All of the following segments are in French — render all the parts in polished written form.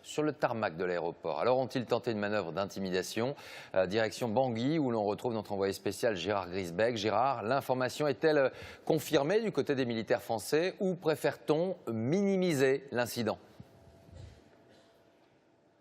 sur le tarmac de l'aéroport. Alors ont-ils tenté une manœuvre d'intimidation? Direction Bangui, où l'on retrouve notre envoyé spécial Gérard Grisbeck. Gérard, l'information est-elle confirmée du côté des militaires français ou préfère-t-on minimiser l'incident?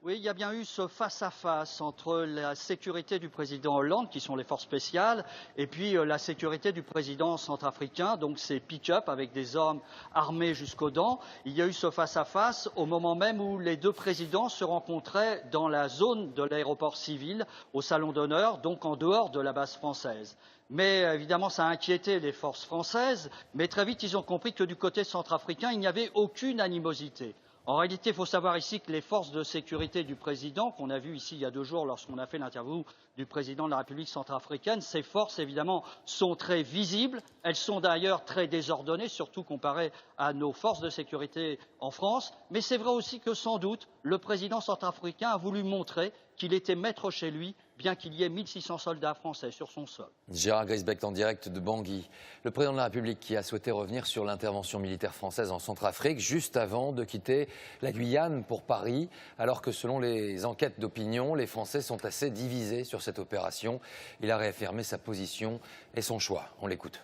Oui, il y a bien eu ce face-à-face entre la sécurité du président Hollande, qui sont les forces spéciales, et puis la sécurité du président centrafricain, donc ces pick-up avec des hommes armés jusqu'aux dents. Il y a eu ce face-à-face au moment même où les deux présidents se rencontraient dans la zone de l'aéroport civil, au salon d'honneur, donc en dehors de la base française. Mais évidemment, ça a inquiété les forces françaises, mais très vite, ils ont compris que du côté centrafricain, il n'y avait aucune animosité. En réalité, il faut savoir ici que les forces de sécurité du président, qu'on a vu ici il y a 2 jours lorsqu'on a fait l'interview du président de la République centrafricaine, ces forces, évidemment, sont très visibles. Elles sont d'ailleurs très désordonnées, surtout comparées à nos forces de sécurité en France. Mais c'est vrai aussi que, sans doute, le président centrafricain a voulu montrer qu'il était maître chez lui, bien qu'il y ait 1600 soldats français sur son sol. Gérard Grisbeck en direct de Bangui. Le président de la République qui a souhaité revenir sur l'intervention militaire française en Centrafrique juste avant de quitter la Guyane pour Paris, alors que selon les enquêtes d'opinion, les Français sont assez divisés sur cette opération. Il a réaffirmé sa position et son choix. On l'écoute.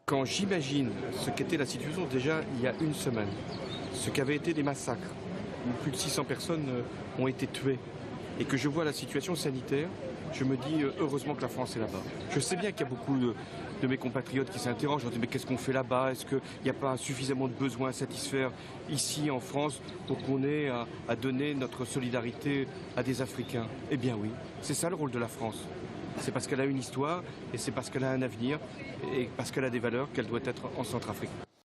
Quand j'imagine ce qu'était la situation déjà il y a une semaine, ce qu'avaient été des massacres, où plus de 600 personnes ont été tuées, et que je vois la situation sanitaire, je me dis heureusement que la France est là-bas. Je sais bien qu'il y a beaucoup de mes compatriotes qui s'interrogent, je me dis mais qu'est-ce qu'on fait là-bas? Est-ce qu'il n'y a pas suffisamment de besoins à satisfaire ici en France pour qu'on ait à donner notre solidarité à des Africains? Eh bien oui, c'est ça le rôle de la France. C'est parce qu'elle a une histoire et c'est parce qu'elle a un avenir et parce qu'elle a des valeurs qu'elle doit être en Centrafrique.